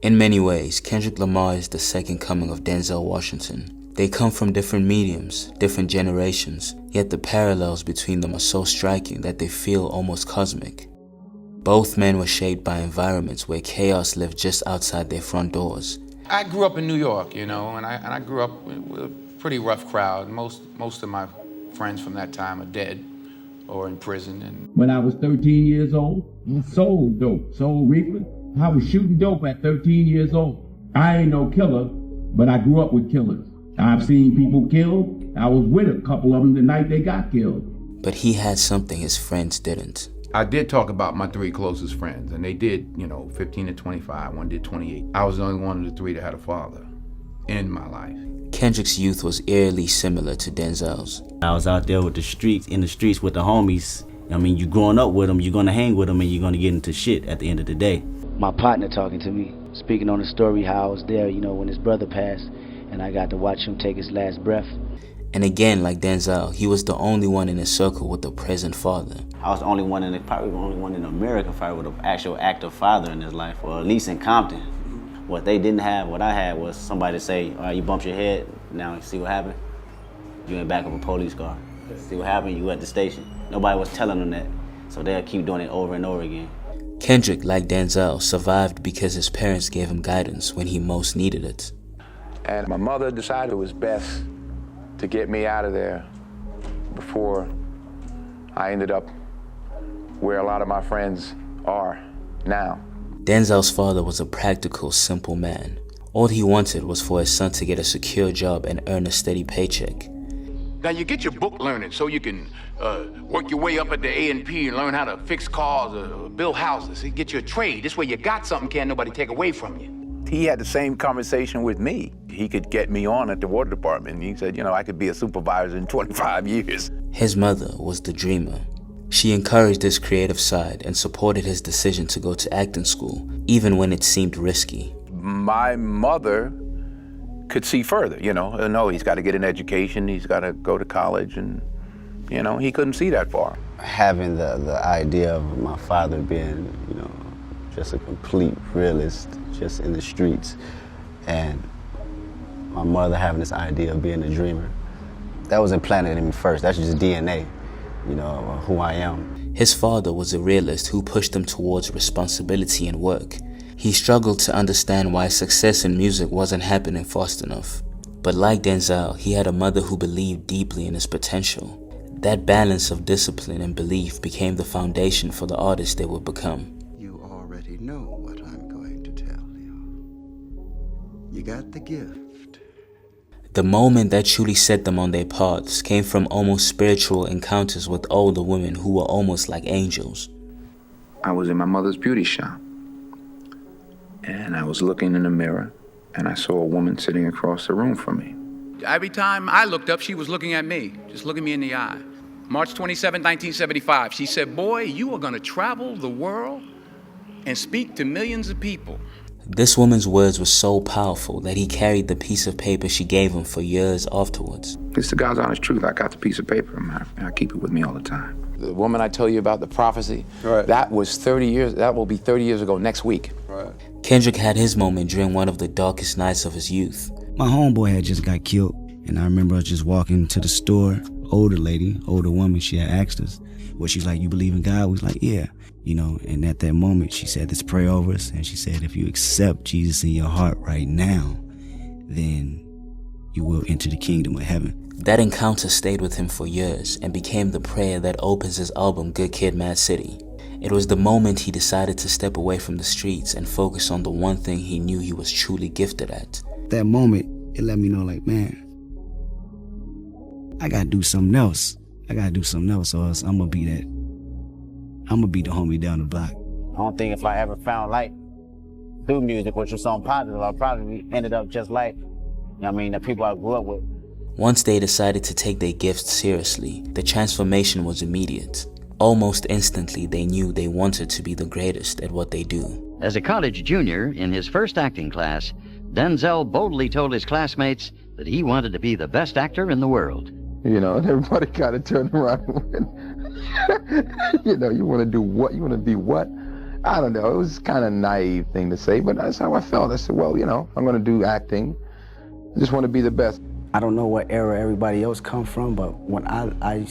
In many ways, Kendrick Lamar is the second coming of Denzel Washington. They come from different mediums, different generations, yet the parallels between them are so striking that they feel almost cosmic. Both men were shaped by environments where chaos lived just outside their front doors. I grew up in New York, and I grew up with a pretty rough crowd. Most of my friends from that time are dead or in prison. And when I was 13 years old, I sold dope, sold reefer. I was shooting dope at 13 years old. I ain't no killer, but I grew up with killers. I've seen people killed. I was with a couple of them the night they got killed. But he had something his friends didn't. I did talk about my three closest friends, and they did, 15 to 25, one did 28. I was the only one of the three that had a father in my life. Kendrick's youth was eerily similar to Denzel's. I was out there with the streets, in the streets with the homies. You growing up with them, you're gonna hang with them, and you're gonna get into shit at the end of the day. My partner talking to me, speaking on the story how I was there, when his brother passed, and I got to watch him take his last breath. And again, like Denzel, he was the only one in his circle with a present father. I was the only one probably the only one in America with an actual active father in his life, or at least in Compton. What they didn't have, what I had, was somebody to say, all right, you bumped your head, now see what happened? You in back of a police car. See what happened? You at the station. Nobody was telling them that, so they'll keep doing it over and over again. Kendrick, like Denzel, survived because his parents gave him guidance when he most needed it. And my mother decided it was best to get me out of there before I ended up where a lot of my friends are now. Denzel's father was a practical, simple man. All he wanted was for his son to get a secure job and earn a steady paycheck. Now you get your book learning so you can work your way up at the A&P and learn how to fix cars or build houses. You get your trade. This way you got something can't nobody take away from you. He had the same conversation with me. He could get me on at the water department. He said, I could be a supervisor in 25 years. His mother was the dreamer. She encouraged his creative side and supported his decision to go to acting school, even when it seemed risky. My mother could see further, No, he's got to get an education, he's got to go to college, and, he couldn't see that far. Having the idea of my father being, just a complete realist, just in the streets, and my mother having this idea of being a dreamer, that was implanted in me first. That's just DNA, who I am. His father was a realist who pushed him towards responsibility and work. He struggled to understand why success in music wasn't happening fast enough. But like Denzel, he had a mother who believed deeply in his potential. That balance of discipline and belief became the foundation for the artist they would become. You already know what I'm going to tell you. You got the gift. The moment that truly set them on their paths came from almost spiritual encounters with older women who were almost like angels. I was in my mother's beauty shop, and I was looking in the mirror, and I saw a woman sitting across the room from me. Every time I looked up, she was looking at me, just looking me in the eye. March 27, 1975, she said, boy, you are gonna travel the world and speak to millions of people. This woman's words were so powerful that he carried the piece of paper she gave him for years afterwards. It's the God's honest truth. I got the piece of paper, and I keep it with me all the time. The woman I tell you about, the prophecy, right. That was 30 years, that will be 30 years ago next week. Right. Kendrick had his moment during one of the darkest nights of his youth. My homeboy had just got killed, and I remember us just walking to the store. Older woman, she had asked us, she's like, you believe in God? We was like, yeah. And at that moment, she said, let's pray over us. And she said, if you accept Jesus in your heart right now, then you will enter the kingdom of heaven. That encounter stayed with him for years and became the prayer that opens his album, Good Kid, Mad City. It was the moment he decided to step away from the streets and focus on the one thing he knew he was truly gifted at. That moment, it let me know, like, man, I gotta do something else. or else I'm gonna be the homie down the block. I don't think if I ever found light through music, which was something positive, I probably ended up just like, the people I grew up with. Once they decided to take their gifts seriously, the transformation was immediate. Almost instantly, they knew they wanted to be the greatest at what they do. As a college junior in his first acting class, Denzel boldly told his classmates that he wanted to be the best actor in the world. And everybody kind of turned around and went, you want to do what? You want to be what? I don't know, it was kind of a naive thing to say, but that's how I felt. I said, well, you know, I'm gonna do acting. I just want to be the best. I don't know what era everybody else come from, but when I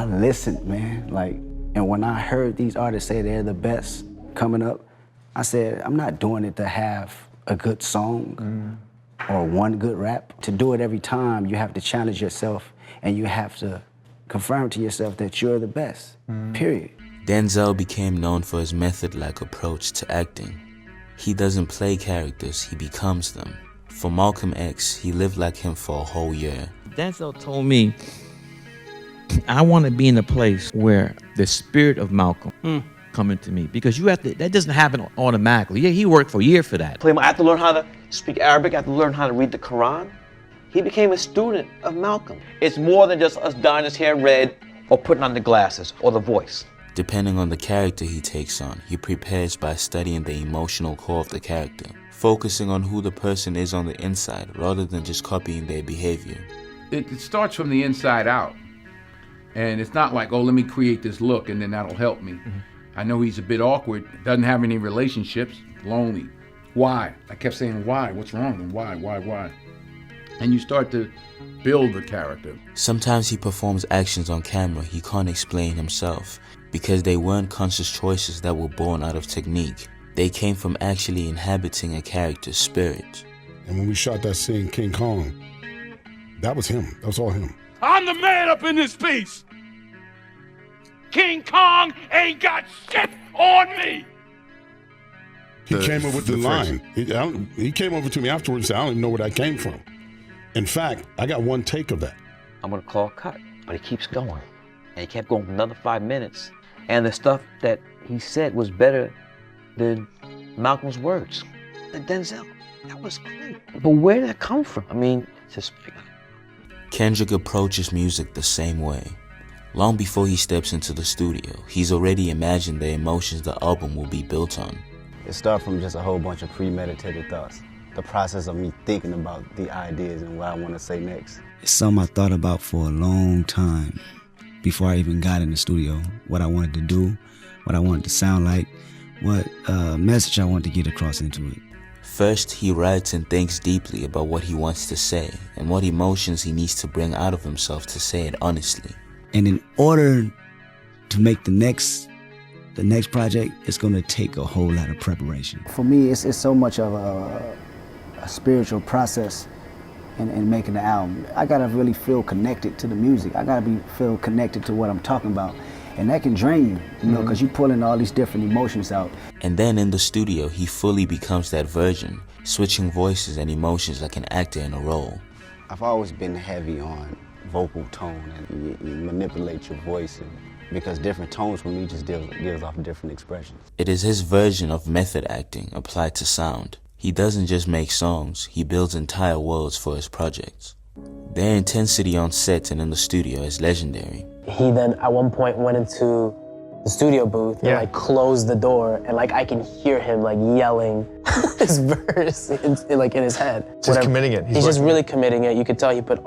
listened, man, like, and when I heard these artists say they're the best coming up, I said, I'm not doing it to have a good song or one good rap. To do it every time, you have to challenge yourself and you have to confirm to yourself that you're the best, period. Denzel became known for his method-like approach to acting. He doesn't play characters, he becomes them. For Malcolm X, he lived like him for a whole year. Denzel told me, I want to be in a place where the spirit of Malcolm come into me, because you have to, that doesn't happen automatically. Yeah, he worked for a year for that. I have to learn how to speak Arabic, I have to learn how to read the Quran. He became a student of Malcolm. It's more than just us dyeing his hair red or putting on the glasses or the voice. Depending on the character he takes on, he prepares by studying the emotional core of the character, focusing on who the person is on the inside rather than just copying their behavior. It starts from the inside out. And it's not like, oh, let me create this look and then that'll help me. I know he's a bit awkward, doesn't have any relationships, lonely. Why? I kept saying, why? What's wrong? And why? And you start to build the character. Sometimes he performs actions on camera he can't explain himself because they weren't conscious choices that were born out of technique. They came from actually inhabiting a character's spirit. And when we shot that scene, King Kong, that was him. That was all him. I'm the man up in this piece. King Kong ain't got shit on me. He came up with the line. He came over to me afterwards and said, I don't even know where that came from. In fact, I got one take of that. I'm gonna call cut, but he keeps going. And he kept going for another 5 minutes. And the stuff that he said was better than Malcolm's words. And Denzel, that was great. But where did that come from? I mean, just... Kendrick approaches music the same way. Long before he steps into the studio, he's already imagined the emotions the album will be built on. It started from just a whole bunch of premeditated thoughts. The process of me thinking about the ideas and what I want to say next. It's something I thought about for a long time before I even got in the studio. What I wanted to do, what I wanted to sound like, what message I wanted to get across into it. First, he writes and thinks deeply about what he wants to say and what emotions he needs to bring out of himself to say it honestly. And in order to make the next project, it's going to take a whole lot of preparation. For me, it's so much of a spiritual process in making the album. I gotta really feel connected to the music. I gotta feel connected to what I'm talking about. And that can drain you, know, because you're pulling all these different emotions out. And then in the studio, he fully becomes that version, switching voices and emotions like an actor in a role. I've always been heavy on vocal tone, and you manipulate your voice, because different tones for me just gives off different expressions. It is his version of method acting applied to sound. He doesn't just make songs, he builds entire worlds for his projects. Their intensity on set and in the studio is legendary. He then at one point went into the studio booth and like closed the door, and like I can hear him like yelling his verse in his head. Just committing it. He's just really committing it. You could tell he put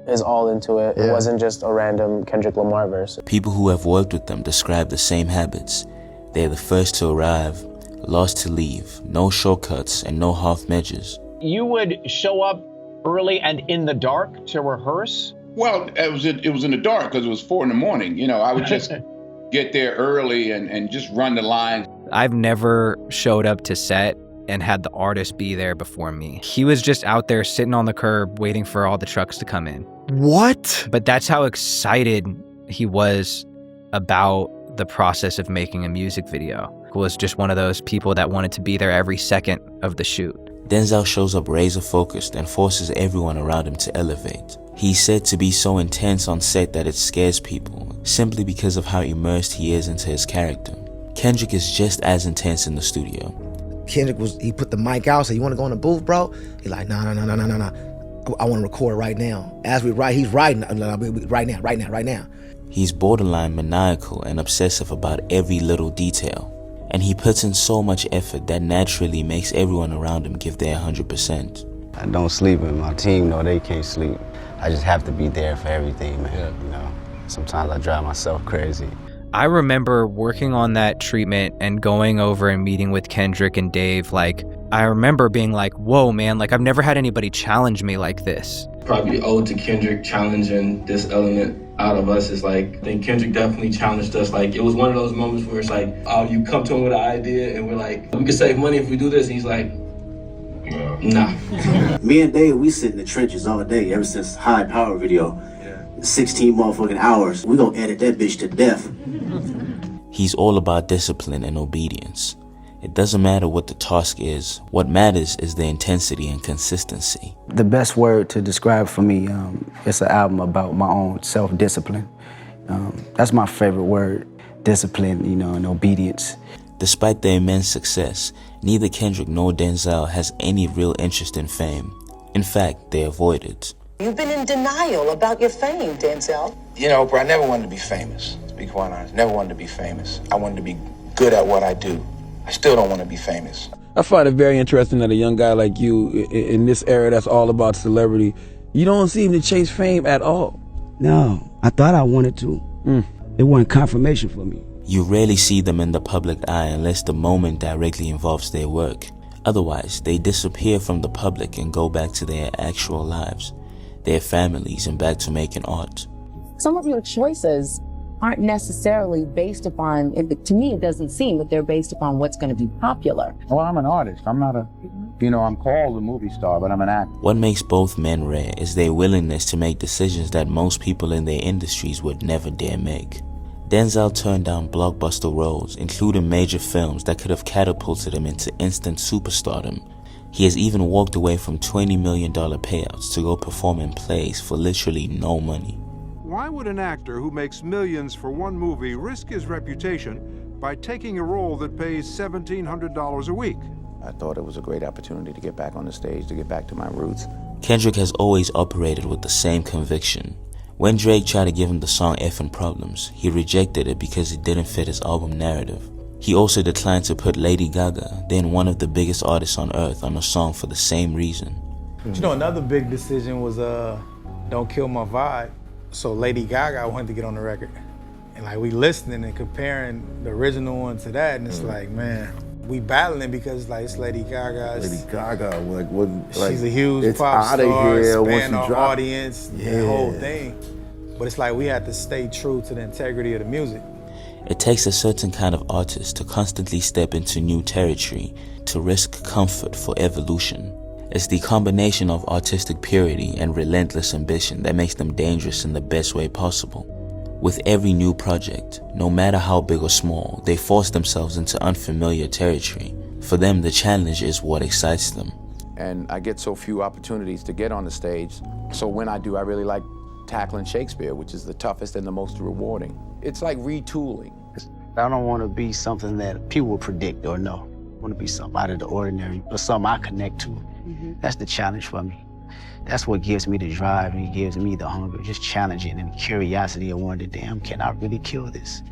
his all into it. It wasn't just a random Kendrick Lamar verse. People who have worked with them describe the same habits. They're the first to arrive, last to leave, no shortcuts and no half measures. You would show up early and in the dark to rehearse? Well, it was in the dark because it was 4 a.m. You know, I would just get there early and just run the lines. I've never showed up to set and had the artist be there before me. He was just out there sitting on the curb waiting for all the trucks to come in. What? But that's how excited he was about the process of making a music video. He was just one of those people that wanted to be there every second of the shoot. Denzel shows up razor focused and forces everyone around him to elevate. He's said to be so intense on set that it scares people, simply because of how immersed he is into his character. Kendrick is just as intense in the studio. Kendrick he put the mic out, so you want to go in the booth, bro? He's like, no. I want to record right now. As we write, he's writing right now. He's borderline maniacal and obsessive about every little detail. And he puts in so much effort that naturally makes everyone around him give their 100%. I don't sleep, and my team know they can't sleep. I just have to be there for everything, man. You know, sometimes I drive myself crazy. I remember working on that treatment and going over and meeting with Kendrick and Dave. Like, I remember being like, whoa, man, like I've never had anybody challenge me like this. Probably owed to Kendrick challenging this element out of us. Is like, I think Kendrick definitely challenged us. Like, it was one of those moments where it's like, oh, you come to him with an idea and we're like, we can save money if we do this. And he's like, nah. Me and Dave, we sit in the trenches all day ever since High Power video. 16 motherfucking hours. We gonna edit that bitch to death. He's all about discipline and obedience. It doesn't matter what the task is. What matters is the intensity and consistency. The best word to describe for me, it's an album about my own self-discipline. That's my favorite word, discipline, and obedience. Despite their immense success, neither Kendrick nor Denzel has any real interest in fame. In fact, they avoid it. You've been in denial about your fame, Denzel. You know, Oprah, I never wanted to be famous, to be quite honest. Never wanted to be famous. I wanted to be good at what I do. I still don't want to be famous. I find it very interesting that a young guy like you, in this era that's all about celebrity, you don't seem to chase fame at all. No, I thought I wanted to. It wasn't confirmation for me. You rarely see them in the public eye unless the moment directly involves their work. Otherwise, they disappear from the public and go back to their actual lives, their families, and back to making art. Some of your choices aren't necessarily based upon, to me it doesn't seem that they're based upon what's going to be popular. Well, I'm an artist. I'm not I'm called a movie star, but I'm an actor. What makes both men rare is their willingness to make decisions that most people in their industries would never dare make. Denzel turned down blockbuster roles, including major films that could have catapulted him into instant superstardom. He has even walked away from $20 million payouts to go perform in plays for literally no money. Why would an actor who makes millions for one movie risk his reputation by taking a role that pays $1,700 a week? I thought it was a great opportunity to get back on the stage, to get back to my roots. Kendrick has always operated with the same conviction. When Drake tried to give him the song Effin' Problems, he rejected it because it didn't fit his album narrative. He also declined to put Lady Gaga, then one of the biggest artists on earth, on a song for the same reason. You know, another big decision was Don't Kill My Vibe. So Lady Gaga wanted to get on the record. And like we listening and comparing the original one to that, and it's like, man, we battling because like it's Lady Gaga. Lady Gaga, She's a huge pop star, span our audience, the whole thing. But it's like we had to stay true to the integrity of the music. It takes a certain kind of artist to constantly step into new territory, to risk comfort for evolution. It's the combination of artistic purity and relentless ambition that makes them dangerous in the best way possible. With every new project, no matter how big or small, they force themselves into unfamiliar territory. For them, the challenge is what excites them. And I get so few opportunities to get on the stage, so when I do, I really like tackling Shakespeare, which is the toughest and the most rewarding. It's like retooling. I don't want to be something that people will predict or know. I want to be something out of the ordinary, but something I connect to. That's the challenge for me. That's what gives me the drive and gives me the hunger, just challenging and curiosity of wondering, damn, can I really kill this?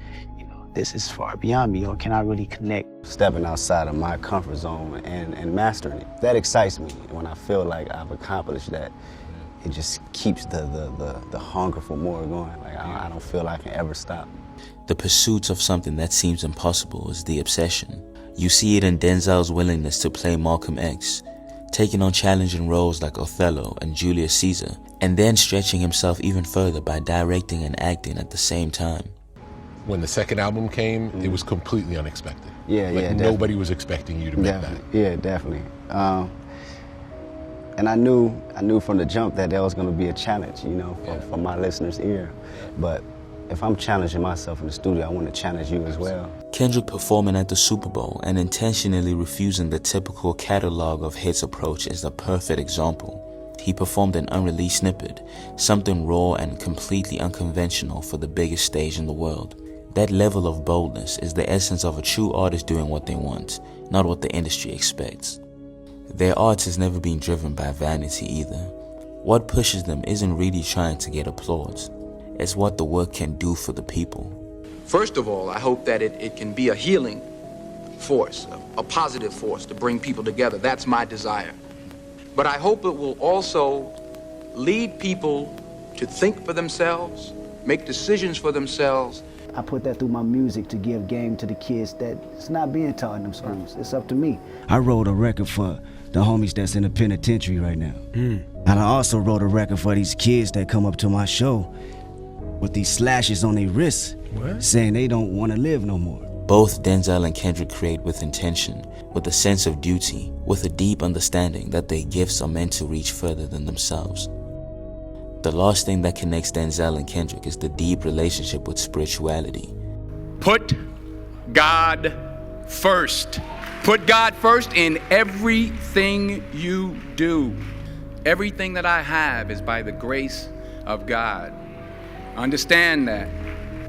This is far beyond me, or can I really connect? Stepping outside of my comfort zone and mastering it. That excites me. When I feel like I've accomplished that, it just keeps the hunger for more going. Like I don't feel I can ever stop. The pursuit of something that seems impossible is the obsession. You see it in Denzel's willingness to play Malcolm X, taking on challenging roles like Othello and Julius Caesar, and then stretching himself even further by directing and acting at the same time. When the second album came, it was completely unexpected. Nobody was expecting you to make that. Yeah, definitely. And I knew from the jump that there was going to be a challenge, for my listeners' ear. But if I'm challenging myself in the studio, I want to challenge you as well. Kendrick performing at the Super Bowl and intentionally refusing the typical catalog of hits approach is a perfect example. He performed an unreleased snippet, something raw and completely unconventional for the biggest stage in the world. That level of boldness is the essence of a true artist doing what they want, not what the industry expects. Their art has never been driven by vanity either. What pushes them isn't really trying to get applause. It's what the work can do for the people. First of all, I hope that it can be a healing force, a positive force to bring people together. That's my desire. But I hope it will also lead people to think for themselves, make decisions for themselves, I put that through my music to give game to the kids that it's not being taught in them schools. It's up to me. I wrote a record for the homies that's in the penitentiary right now. And I also wrote a record for these kids that come up to my show with these slashes on their wrists, saying they don't want to live no more. Both Denzel and Kendrick create with intention, with a sense of duty, with a deep understanding that their gifts are meant to reach further than themselves. The last thing that connects Denzel and Kendrick is the deep relationship with spirituality. Put God first. Put God first in everything you do. Everything that I have is by the grace of God. Understand that.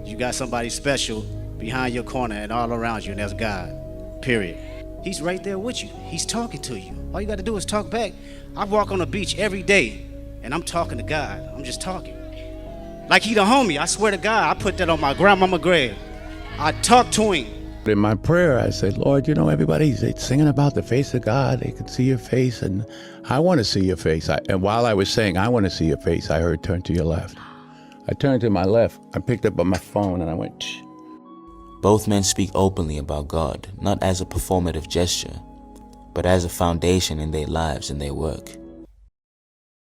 You got somebody special behind your corner and all around you, and that's God. Period. He's right there with you. He's talking to you. All you got to do is talk back. I walk on the beach every day, and I'm talking to God. I'm just talking. Like he the homie. I swear to God, I put that on my grandmama's grave. I talk to him. In my prayer, I said, Lord, everybody's singing about the face of God. They can see your face, and I want to see your face. And while I was saying, I want to see your face, I heard, turn to your left. I turned to my left. I picked up my phone, and I went, shh. Both men speak openly about God, not as a performative gesture, but as a foundation in their lives and their work.